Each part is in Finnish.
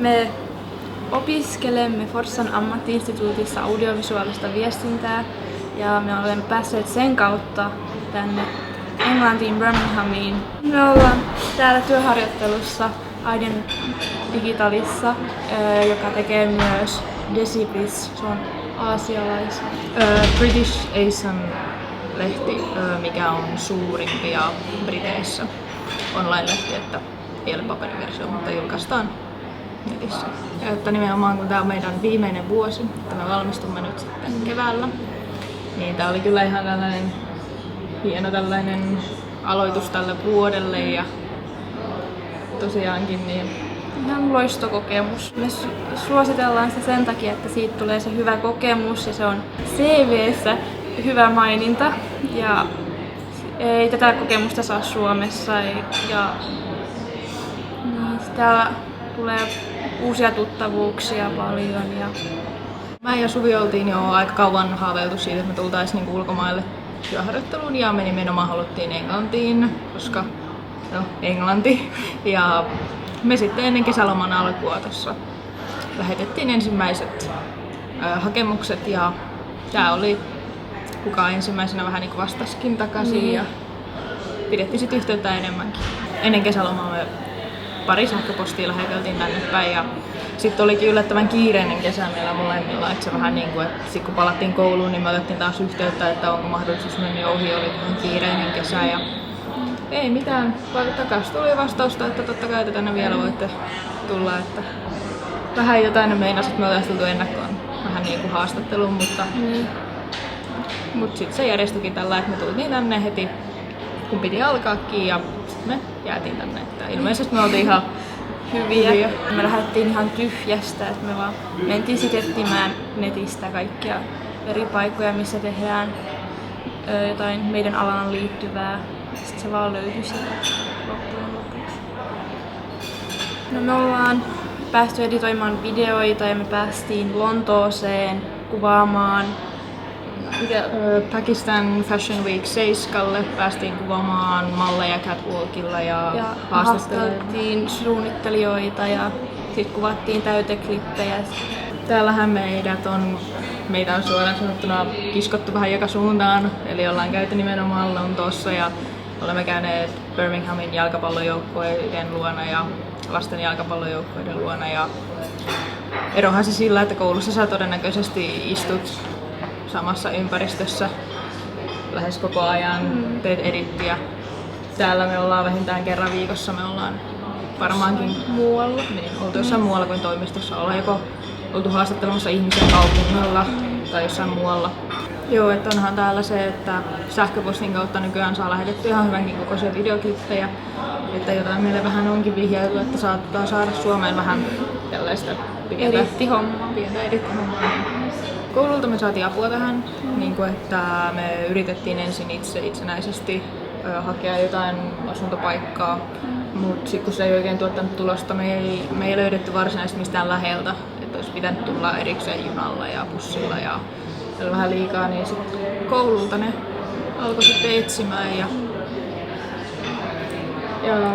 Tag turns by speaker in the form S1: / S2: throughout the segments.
S1: Me opiskelemme Forssan ammattiinstituutissa audiovisuaalista viestintää ja me olemme päässeet sen kautta tänne Englantiin, Birminghamiin. Me ollaan täällä työharjoittelussa Aiden Digitalissa, joka tekee myös Deciblis, se on aasialaisen.
S2: British Asian-lehti, mikä on suurimpia Briteissä online-lehti, että ei ole paperiversio, mutta julkaistaan netissä. Ja että nimenomaan kun tämä on meidän viimeinen vuosi, että me valmistumme nyt sitten keväällä, niin tämä oli kyllä ihan tällainen hieno tällainen aloitus tälle vuodelle ja tosiaankin niin
S1: ihan loistokokemus. Me suositellaan se sen takia, että siitä tulee se hyvä kokemus ja se on CV:ssä hyvä maininta ja ei tätä kokemusta saa Suomessa ja niin, täällä tulee uusia tuttavuuksia paljon. Ja
S2: mä ja Suvi oltiin jo aika kauan haaveiltu siitä, että me tultaisiin niinku ulkomaille työharjoitteluun ja me nimenomaan haluttiin Englantiin, koska Englanti. Ja me sitten ennen kesäloman alkua tuossa lähetettiin ensimmäiset hakemukset ja tää oli kuka ensimmäisenä vähän niin vastasikin takaisin ja pidettiin sitten yhteyttä enemmänkin. Ennen kesälomaa me pari sähköpostia läheteltiin tänne päin ja sitten olikin yllättävän kiireinen kesä meillä molemmilla, että se vähän niin kuin, että sit kun palattiin kouluun, niin me otettiin taas yhteyttä, että onko mahdollisuus mennä ohi, oli vähän kiireinen kesä ja ei mitään, vaan takaisin tuli vastausta, että totta kai tänne vielä voitte tulla, että vähän jotain meinas, että me oltaisiin tultu ennakkoon vähän niin kuin haastatteluun, mutta sitten se järjestyikin tällä, että me tultiin tänne heti kun piti alkaakin ja sitten me jäätiin tänne, että ilmeisesti me oltiin ihan hyviä.
S1: Me lähdettiin ihan tyhjästä, että me vaan mentiin sitten etsimään netistä kaikkia eri paikkoja, missä tehdään jotain meidän alaan liittyvää. Sitten se vaan löytyi sieltä loppujen lopuksi. No, me ollaan päästy editoimaan videoita ja me päästiin Lontooseen kuvaamaan
S2: Pakistan Fashion Week 7 päästiin kuvaamaan malleja catwalkilla ja
S1: haastateltiin suunnittelijoita ja sitten kuvattiin täyteklippejä.
S2: Täällähän meitä on suoraan sanottuna kiskottu vähän joka suuntaan, eli ollaan käyty nimenomaan Lontoossa ja olemme käyneet Birminghamin jalkapallojoukkueiden luona ja lasten jalkapallojoukkueiden luona. Ja erohan se sillä, että koulussa sä todennäköisesti istut samassa ympäristössä lähes koko ajan, teet edittiä. Täällä me ollaan vähintään kerran viikossa, me ollaan varmaankin
S1: muualla.
S2: Niin, oltu jossain muualla kuin toimistossa, ollaan joko oltu haastattelemassa ihmisiä kaupungilla tai jossain muualla. Joo, että onhan täällä se, että sähköpostin kautta nykyään saa lähetetty ihan hyvänkin kokoisia videoklippejä. Että jotain meille vähän onkin vihjailtu, että saattaa saada Suomeen vähän tällaista pientä edittihommaa. Koululta me saatiin apua tähän, niin kuin, että me yritettiin ensin itsenäisesti hakea jotain asuntopaikkaa, mutta sitten kun se ei oikein tuottanut tulosta, me ei löydetty varsinaisesti mistään läheltä, että olisi pitänyt tulla erikseen junalla ja bussilla ja vähän liikaa, niin sitten koululta ne alkoi sitten etsimään ja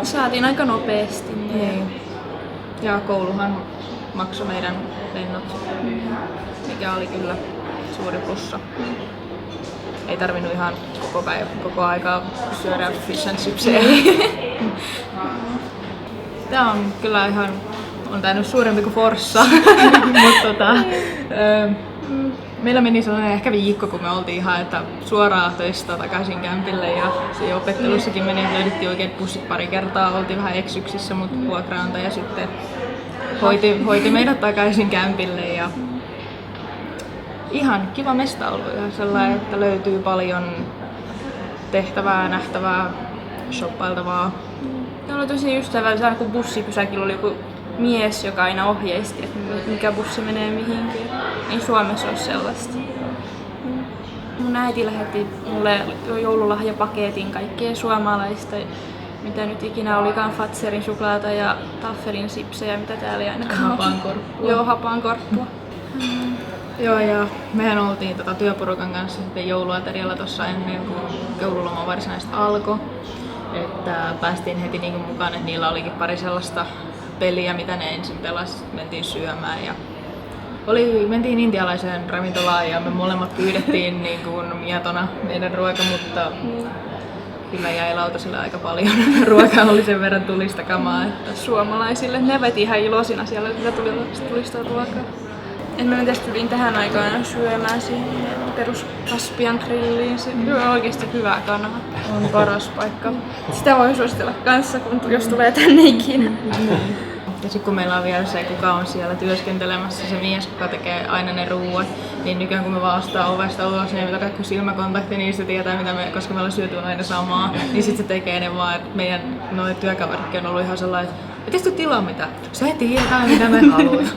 S1: saatiin aika nopeasti.
S2: Niin. Ja kouluhan maksoi meidän lennot, mikä oli kyllä suuri plussa. Ei tarvinnut ihan koko aikaa syödä fish and chipsia. Tää on kyllä ihan, on tää nyt suurempi kuin Forssa, mutta meillä meni sellainen ehkä viikko, kun me oltiin ihan että suoraan töistä takaisin kämpille ja siinä opettelussakin meni, että löydettiin oikeat bussit pari kertaa, oltiin vähän eksyksissä, mutta vuokraantaja sitten hoiti meidät takaisin kämpille ja ihan kiva mesta ollut, ihan sellainen, että löytyy paljon tehtävää, nähtävää, shoppailtavaa.
S1: Täällä oli tosi ystävällistä, kun bussipysäkillä oli joku mies, joka aina ohjeisti, että mikä bussi menee mihinkin. Ei Suomessa ole sellaista. Mun äiti lähetti mulle joululahjapaketin kaikkea suomalaista, mitä nyt ikinä olikaan, Fatserin suklaata ja Taffelin sipsejä, mitä täällä ei ainakaan ole.
S2: Hapankorppua.
S1: Joo, hapankorppua.
S2: Joo, ja mehän oltiin työporukan kanssa sitten jouluaterialla tuossa ennen kuin joululoma varsinaisesti alkoi. Että päästiin heti niin mukaan, että niillä olikin pari sellaista peliä, mitä ne ensin pelasi, mentiin syömään ja mentiin intialaiseen ravintolaan ja me molemmat pyydettiin niin kuin mietona meidän ruoka, mutta kyllä jäi lautasille aika paljon. Ruokaa oli sen verran tulista kamaa. Että
S1: Suomalaisille ne veti ihan ilosina siellä, mitä tuli sitä ruokaa. Et mä menen tyliin tähän aikaan syömään siihen perus Kaspian grilliin. Se on oikeesti hyvää kanaa. On paras paikka. Sitä voi suositella kanssa, jos tulee tänne ikinä.
S2: Ja sitten kun meillä on vielä se, kuka on siellä työskentelemässä, se mies, kuka tekee aina ne ruuat, niin nykyään kun me vaan astaa ovesta ulos, niin ei meillä kaikki silmäkontakti, niin se tietää, mitä koska me ollaan syöty aina samaa, niin sitten se tekee ne vaan, että meidän työkaveritkin on ollut ihan sellainen, että et tilaa mitä, sä tiedät mitä me haluat.